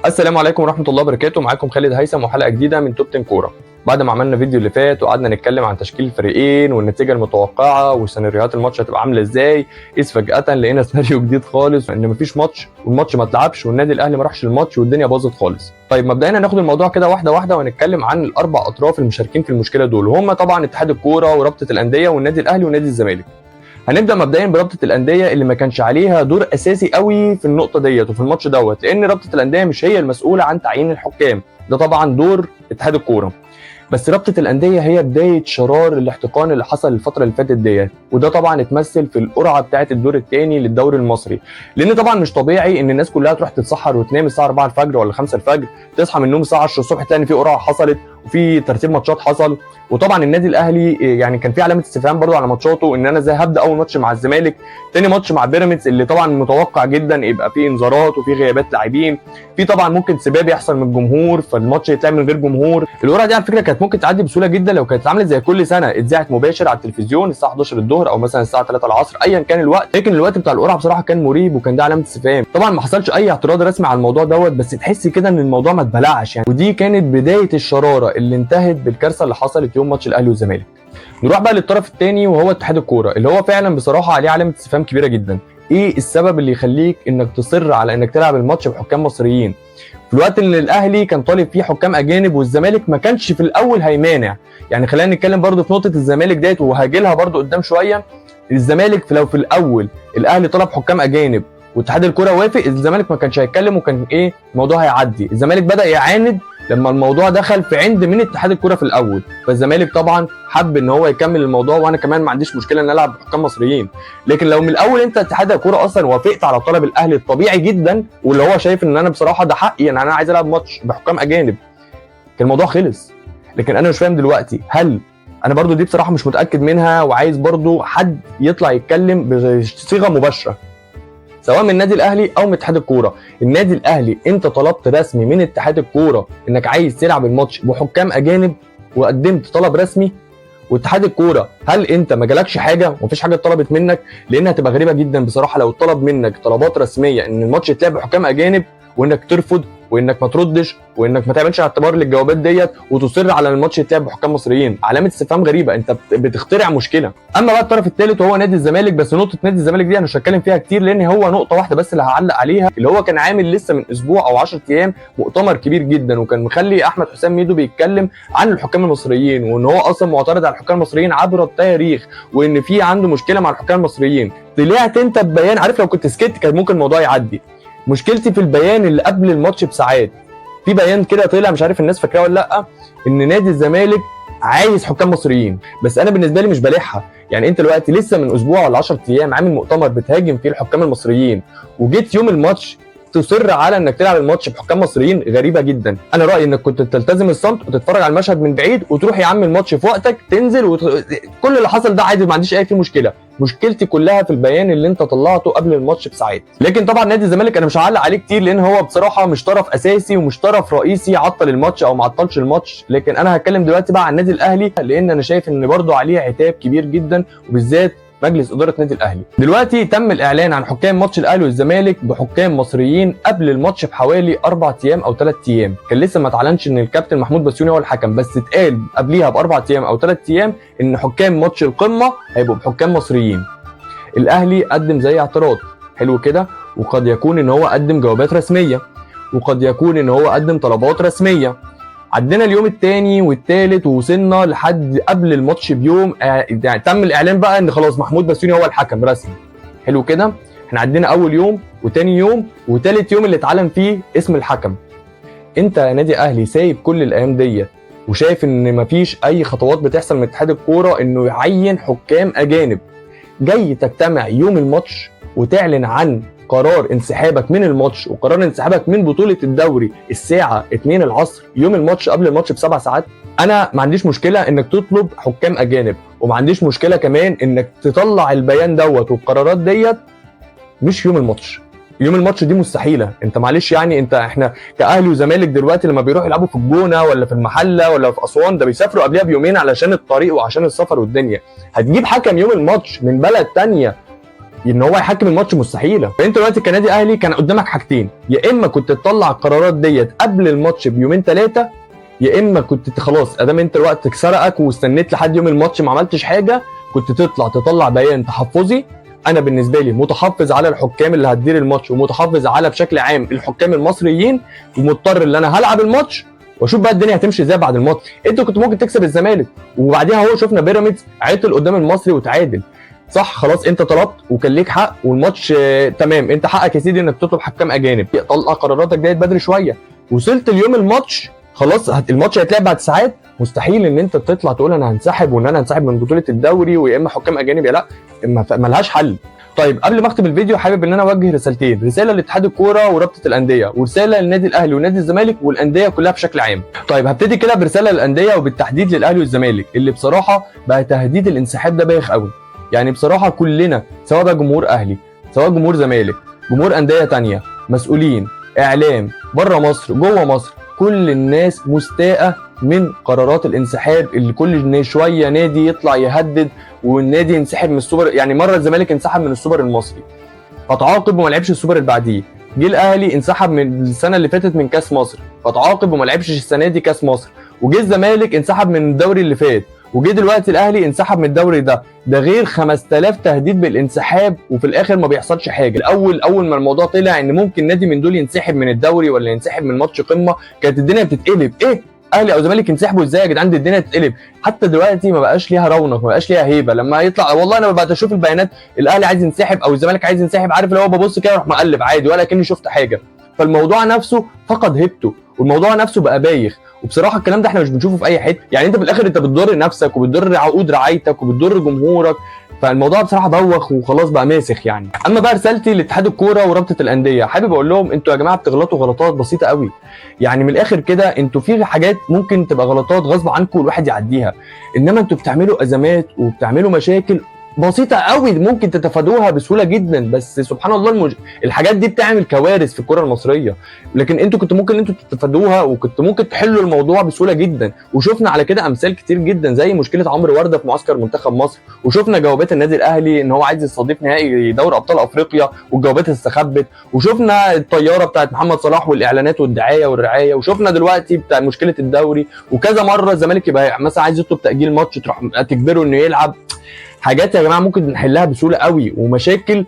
السلام عليكم ورحمة الله وبركاته. معاكم خالد هيثم وحلقة جديدة من توب 10 كورة. بعد ما عملنا فيديو اللي فات وقعدنا نتكلم عن تشكيل الفريقين والنتيجة المتوقعة وسيناريوهات الماتش هتبقى عاملة ازاي، فجأة لقينا سيناريو جديد خالص ان مفيش ماتش والماتش ما اتلعبش والنادي الاهلي ما راحش الماتش والدنيا باظت خالص. طيب مبدئيا ناخد الموضوع كده واحدة واحدة ونتكلم عن الاربع اطراف المشاركين في المشكلة دول، وهم طبعا اتحاد الكورة ورابطة الأندية والنادي الاهلي ونادي الزمالك. هنبدا مبدئيا برابطه الانديه اللي ما كانش عليها دور اساسي قوي في النقطه ديت وفي الماتش دوت، لان رابطه الانديه مش هي المسؤوله عن تعيين الحكام، ده طبعا دور اتحاد الكوره. بس رابطه الانديه هي بدايه شرار الاحتقان اللي حصل الفتره اللي فاتت ديت، وده طبعا اتمثل في القرعه بتاعه الدور الثاني للدوري المصري، لان طبعا مش طبيعي ان الناس كلها تروح تتسحر وتنام الساعه 4 الفجر ولا 5 الفجر، تصحى من النوم الساعه 10 الصبح تلاقي ان في قرعه حصلت وفي ترتيب ماتشات حصل. وطبعا النادي الاهلي يعني كان في علامه استفهام برضو على ماتشاته، ان انا ازاي هبدا اول ماتش مع الزمالك، ثاني ماتش مع بيراميدز اللي طبعا متوقع جدا يبقى فيه انذارات وفي غيابات لاعبين، في طبعا ممكن سباب يحصل من الجمهور فالماتش يتلعب من غير جمهور. القرعه دي على فكره كانت ممكن تعدي بسهوله جدا لو كانت اتعملت زي كل سنه، اتذاعت مباشر على التلفزيون الساعه 11 الظهر او مثلا الساعه 3 العصر ايا كان الوقت، لكن الوقت بتاع القرعه بصراحه كان مريب وكان ده علامه استفهام. طبعا ما حصلش اي اعتراض رسمي على الموضوع دوت، بس تحس كده ان الموضوع ما اتبلعش يعني، ودي كانت بدايه الشراره اللي انتهت بالكارثه اللي حصلت يوم ماتش الاهلي والزمالك. نروح بقى للطرف الثاني وهو اتحاد الكوره، اللي هو فعلا بصراحه عليه علامه استفهام كبيره جدا. ايه السبب اللي يخليك انك تصر على انك تلعب الماتش بحكام مصريين في الوقت اللي الاهلي كان طالب فيه حكام اجانب والزمالك ما كانش في الاول هيمانع؟ يعني خلينا نتكلم برضو في نقطه الزمالك ديت وهاجلها برضو قدام شويه. الزمالك لو في الاول الاهلي طلب حكام اجانب واتحاد الكوره وافق، الزمالك ما كانش هيتكلم وكان ايه الموضوع هيعدي. الزمالك بدا يعاند لما الموضوع دخل في عند من اتحاد الكوره في الاول، فالزمالك طبعا حب ان هو يكمل الموضوع، وانا كمان ما عنديش مشكله ان العب بحكام مصريين. لكن لو من الاول انت اتحاد الكوره اصلا وافقت على طلب الاهلي الطبيعي جدا، واللي هو شايف ان انا بصراحه ده حقي يعني انا عايز العب ماتش بحكام اجانب، كان الموضوع خلص. لكن انا مش فاهم دلوقتي، هل انا برضو دي بصراحه مش متاكد منها وعايز برضو حد يطلع يتكلم بصيغه مباشره سواء من النادي الاهلي او من اتحاد الكوره. النادي الاهلي انت طلبت رسمي من اتحاد الكوره انك عايز تلعب الماتش بحكام اجانب وقدمت طلب رسمي، واتحاد الكوره هل انت ما جالكش حاجه ومفيش حاجه اتطلبت منك؟ لانها هتبقى غريبه جدا بصراحه لو طلب منك طلبات رسميه ان الماتش يتلعب بحكام اجانب وانك ترفض وانك ما تردش وانك ما تعملش اعتبار للجوابات ديت وتصر على الماتش يتلعب بحكام مصريين. علامه استفهام غريبه، انت بتخترع مشكله. اما بقى الطرف الثالث وهو نادي الزمالك، بس نقطه نادي الزمالك دي انا مش هتكلم فيها كتير لان هو نقطه واحده بس اللي هعلق عليها، اللي هو كان عامل لسه من اسبوع او 10 ايام مؤتمر كبير جدا وكان مخلي احمد حسام ميدو بيتكلم عن الحكام المصريين وان هو اصلا معترض على الحكام المصريين عبر التاريخ وان في عنده مشكله مع الحكام المصريين. طلعت انت ببيان، عارف لو كنت سكت كان ممكن الموضوع يعدي. مشكلتي في البيان اللي قبل الماتش بساعات، في بيان كده طلع مش عارف الناس فاكراه ولا لا، ان نادي الزمالك عايز حكام مصريين، بس انا بالنسبه لي مش بلحها. يعني انت دلوقتي لسه من اسبوع ولا 10 ايام عامل مؤتمر بتهاجم فيه الحكام المصريين، وجيت يوم الماتش تصر على انك تلعب الماتش بحكام مصريين، غريبه جدا. انا رايي انك كنت تلتزم الصمت وتتفرج على المشهد من بعيد وتروح يا عم الماتش في وقتك تنزل كل اللي حصل ده عادي، ما عنديش اي فيه مشكله. مشكلتي كلها في البيان اللي انت طلعته قبل الماتش بساعات. لكن طبعا نادي الزمالك انا مش هعلق عليه كتير لان هو بصراحه مش طرف اساسي ومش طرف رئيسي عطل الماتش او ما عطلش الماتش. لكن انا هتكلم دلوقتي بقى عن النادي الاهلي لان انا شايف ان برده عليه عتاب كبير جدا، وبالذات مجلس اداره النادي الاهلي. دلوقتي تم الاعلان عن حكام ماتش الاهلي والزمالك بحكام مصريين قبل الماتش بحوالي 4 ايام او 3 ايام، كان لسه ما اتعلنش ان الكابتن محمود بسيوني هو الحكم، بس اتقال قبليها ب4 ايام او 3 ايام ان حكام ماتش القمه هيبقوا بحكام مصريين. الاهلي قدم زي اعتراض حلو كده، وقد يكون ان هو قدم جوابات رسميه، وقد يكون ان هو قدم طلبات رسميه. عدينا اليوم الثاني والثالث ووصلنا لحد قبل الماتش بيوم، يعني تم الاعلان بقى ان خلاص محمود بسيوني هو الحكم رسمي. حلو كده، احنا عدينا اول يوم وثاني يوم وثالث يوم اللي اتعلن فيه اسم الحكم. انت يا نادي اهلي سايب كل الايام ديت وشايف ان مفيش اي خطوات بتحصل من اتحاد الكوره انه يعين حكام اجانب، جاي تجتمع يوم الماتش وتعلن عن قرار انسحابك من الماتش وقرار انسحابك من بطولة الدوري الساعة 2 العصر يوم الماتش قبل الماتش ب7 ساعات. انا ما عنديش مشكلة انك تطلب حكام اجانب، وما عنديش مشكلة كمان انك تطلع البيان دوت والقرارات ديت مش يوم الماتش. يوم الماتش دي مستحيله. انت معلش يعني احنا كاهلي وزمالك دلوقتي لما بيروحوا يلعبوا في الجونه ولا في المحله ولا في اسوان ده بيسافروا قبلها بيومين علشان الطريق وعشان السفر والدنيا. هتجيب حكم يوم الماتش من بلد تانية ان هو يحكم الماتش مستحيله. فانت دلوقتي كنادي اهلي كان قدامك حاجتين، يا اما كنت تطلع القرارات ديت قبل الماتش بيومين 3، يا اما كنت خلاص ادام انت الوقت سرقك واستنيت لحد يوم الماتش ما عملتش حاجه، كنت تطلع بيان تحفظي. انا بالنسبه لي متحفظ على الحكام اللي هتدير الماتش، ومتحفظ على بشكل عام الحكام المصريين، ومضطر ان انا هلعب الماتش واشوف بقى الدنيا هتمشي ازاي بعد الماتش. انت كنت ممكن تكسب الزمالك، وبعديها هو شفنا بيراميدز عطل قدام المصري وتعادل. صح، خلاص انت طلبت وكان ليك حق والماتش تمام، انت حقك يا سيدي انك تطلب حكام اجانب، طلع قراراتك ديت بدري شويه. وصلت اليوم الماتش خلاص، الماتش هيتلعب بعد ساعات، مستحيل ان انت تطلع تقول انا هنسحب وان انا هنسحب من بطوله الدوري ويا اما حكام اجانب يا لا، ملهاش حل. طيب قبل ما اختم الفيديو حابب ان انا اوجه رسالتين، رساله لاتحاد الكوره ورابطه الانديه، ورساله للنادي الاهلي ونادي الزمالك والانديه كلها بشكل عام. طيب هبتدي كده برساله للانديه وبالتحديد للاهلي والزمالك، اللي بصراحه بقى تهديد الانسحاب ده بايخ قوي. يعني بصراحه كلنا سواء بقى جمهور اهلي، سواء جمهور زمالك، جمهور انديه ثانيه، مسؤولين، اعلام، بره مصر، جوه مصر، كل الناس مستاءه من قرارات الانسحاب اللي كل شويه نادي يطلع يهدد والنادي ينسحب من السوبر. يعني مره الزمالك انسحب من السوبر المصري فتعاقب وما لعبش السوبر اللي بعديه، جه الاهلي انسحب من السنه اللي فاتت من كاس مصر فتعاقب وما لعبش السنه دي كاس مصر، وجه الزمالك انسحب من الدوري اللي فات، وجه دلوقتي الاهلي انسحب من الدوري ده غير 5000 تهديد بالانسحاب، وفي الاخر ما بيحصلش حاجه. اول ما الموضوع طلع ان ممكن نادي من دول ينسحب من الدوري ولا ينسحب من ماتش قمه، كانت الدنيا بتتقلب، ايه اهلي او زمالك ينسحبوا ازاي يا جدعان، دي الدنيا تتقلب. حتى دلوقتي ما بقاش ليها رونق، ما بقاش ليها هيبه لما يطلع والله انا بقيت اشوف البيانات الاهلي عايز ينسحب او الزمالك عايز ينسحب، عارف اللي هو ببص كده اروح مقلب عادي ولا كاني شفت حاجه. فالموضوع نفسه فقد هيبته والموضوع نفسه بقى بايخ، وبصراحه الكلام ده احنا مش بنشوفه في اي حته. يعني انت في الاخر انت بتضر نفسك وبتضر عقود رعايتك وبتضر جمهورك، فالموضوع بصراحه بوخ وخلاص بقى ماسخ يعني. اما بقى رسالتي لاتحاد الكوره ورابطه الانديه، حابب اقول لهم انتوا يا جماعه بتغلطوا غلطات بسيطه قوي. يعني من الاخر كده انتوا في حاجات ممكن تبقى غلطات غصب عنكم والواحد يعديها، انما انتوا بتعملوا ازمات وبتعملوا مشاكل بسيطه قوي ممكن تتفادوها بسهوله جدا، بس سبحان الله الحاجات دي بتعمل كوارث في الكره المصريه. لكن انتوا كنتوا ممكن انتوا تتفادوها وكنتوا ممكن تحلوا الموضوع بسهوله جدا، وشفنا على كده امثال كتير جدا زي مشكله عمرو ورده في معسكر منتخب مصر، وشفنا جوابات النادي الاهلي ان هو عايز يستضيف نهائي دوري ابطال افريقيا والجوابات استخبت، وشفنا الطياره بتاعت محمد صلاح والاعلانات والدعايه والرعايه، وشفنا دلوقتي بتاع مشكله الدوري، وكذا مره الزمالك يبقى مثلا عايز يطلب تاجيل ماتش تروح تجبره انه يلعب. حاجات يا جماعه ممكن نحلها بسهوله قوي، ومشاكل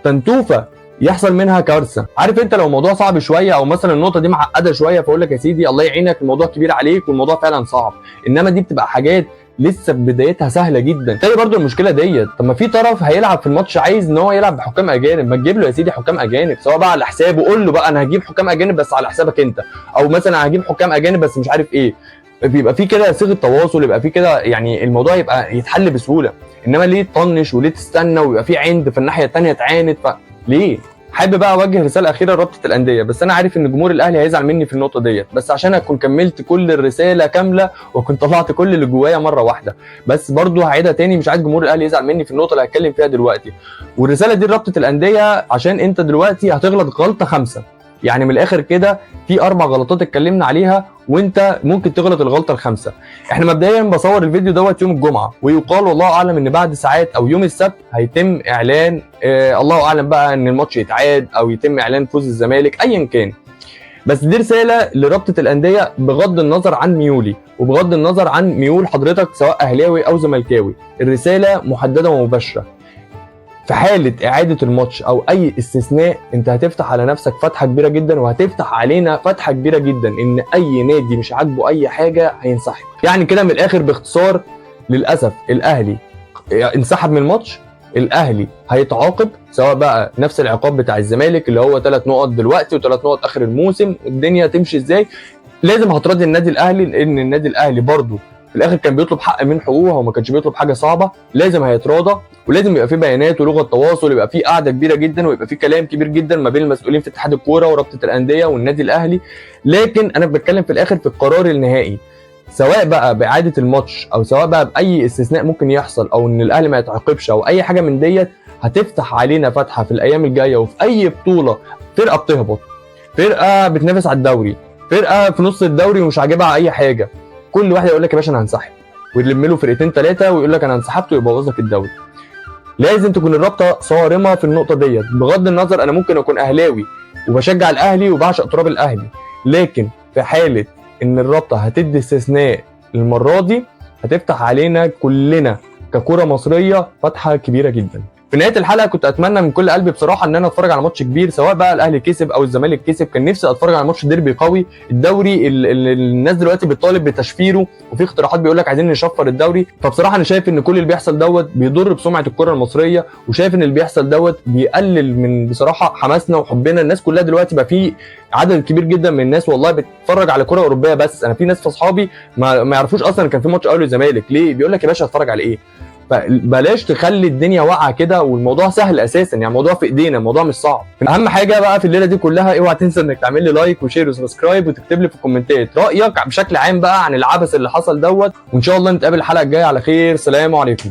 تنتوفه يحصل منها كارثه. عارف انت لو الموضوع صعب شويه او مثلا النقطه دي معقده شويه فاقول لك يا سيدي الله يعينك الموضوع كبير عليك والموضوع فعلا صعب، انما دي بتبقى حاجات لسه بدايتها سهله جدا. تاني برضو المشكله ديت، طب ما في طرف هيلعب في الماتش عايز ان هو يلعب بحكام اجانب، ما تجيب له يا سيدي حكام اجانب سواء بقى على حسابه، قول له بقى انا هجيب حكام اجانب بس على حسابك انت، او مثلا هجيب حكام اجانب بس مش عارف ايه، بيبقى في كده صيغه تواصل، يبقى في كده يعني الموضوع يبقى يتحل بسهوله. انما ليه تطنش وليه تستنى ويبقى في عند في الناحيه الثانيه تعاند، فليه؟ حابب بقى اوجه رساله اخيره لرابطه الانديه، بس انا عارف ان جمهور الاهلي هيزعل مني في النقطه ديت، بس عشان اكون كملت كل الرساله كامله وكنت طلعت كل اللي جوايا مره واحده، بس برضو هعيدها تاني مش عايز جمهور الاهلي يزعل مني في النقطه اللي هتكلم فيها دلوقتي. والرساله دي لرابطه الانديه عشان انت دلوقتي هتغلط غلطه 5، يعني من الاخر كده في 4 غلطات اتكلمنا عليها وانت ممكن تغلط الغلطه ال5. احنا مبدئيا بصور الفيديو دوت يوم الجمعه، ويقال والله اعلم ان بعد ساعات او يوم السبت هيتم اعلان الله اعلم بقى ان الماتش يتعاد او يتم اعلان فوز الزمالك ايا كان. بس دي رساله لرابطه الانديه بغض النظر عن ميولي وبغض النظر عن ميول حضرتك سواء اهلاوي او زملكاوي، الرساله محدده ومباشره. في حالة إعادة الماتش أو أي استثناء أنت هتفتح على نفسك فتحة كبيرة جدا، وهتفتح علينا فتحة كبيرة جدا إن أي نادي مش عاجبه أي حاجة هينسحب. يعني كده من الآخر باختصار، للأسف الأهلي انسحب من الماتش، الأهلي هيتعاقب سواء بقى نفس العقاب بتاع الزمالك اللي هو 3 نقط دلوقتي و3 نقط آخر الموسم، الدنيا تمشي إزاي. لازم هتراضي النادي الأهلي لأن النادي الأهلي برضه في الاخر كان بيطلب حق من حقوقه وما كانش بيطلب حاجه صعبه، لازم هيتراضى، ولازم يبقى في بيانات ولغه تواصل، يبقى في قعده كبيره جدا ويبقى في كلام كبير جدا ما بين المسؤولين في اتحاد الكوره ورابطه الانديه والنادي الاهلي. لكن انا بتكلم في الاخر في القرار النهائي سواء بقى باعاده الماتش او سواء بقى باي استثناء ممكن يحصل او ان الاهلي ما يتعاقبش او اي حاجه من ديت، هتفتح علينا فتحه في الايام الجايه وفي اي بطوله. فرقه بتهبط، فرقه بتنافس على الدوري، فرقه في نص الدوري ومش عاجبها اي حاجه، كل واحد يقول لك يا باشا انا هنسحب ويلم له فرقتين 3 ويقول لك انا انسحبت ويبوظ لك الدوري. لازم تكون الرابطه صارمه في النقطه ديت. بغض النظر انا ممكن اكون اهلاوي وبشجع الاهلي وبعشق تراب الاهلي، لكن في حاله ان الرابطه هتدي استثناء المره دي هتفتح علينا كلنا ككره مصريه فتحه كبيره جدا. في نهايه الحلقه كنت اتمنى من كل قلبي بصراحه ان انا اتفرج على ماتش كبير، سواء بقى الاهلي كسب او الزمالك كسب. كان نفسي اتفرج على ماتش ديربي قوي. الدوري الناس دلوقتي بتطالب بتشفيره، وفي اقتراحات بيقول لك عايزين نشفر الدوري. فبصراحه انا شايف ان كل اللي بيحصل دوت بيضر بسمعه الكره المصريه، وشايف ان اللي بيحصل دوت بيقلل من بصراحه حماسنا وحبنا. الناس كلها دلوقتي بقى في عدد كبير جدا من الناس والله بتتفرج على كره اوروبيه بس. انا في ناس في اصحابي ما يعرفوش اصلا كان في ماتش اهلي وزمالك ليه، بيقول لك يا باشا اتفرج على ايه. فبلاش تخلي الدنيا واقعه كده، والموضوع سهل اساسا، يعني الموضوع في ايدينا، الموضوع مش صعب. اهم حاجه بقى في الليله دي كلها اوعى تنسى انك تعمل لي لايك وشير وسبسكرايب، وتكتب لي في الكومنتات رايك بشكل عام بقى عن العبث اللي حصل دوت. وان شاء الله نتقابل الحلقه الجايه على خير. سلام عليكم.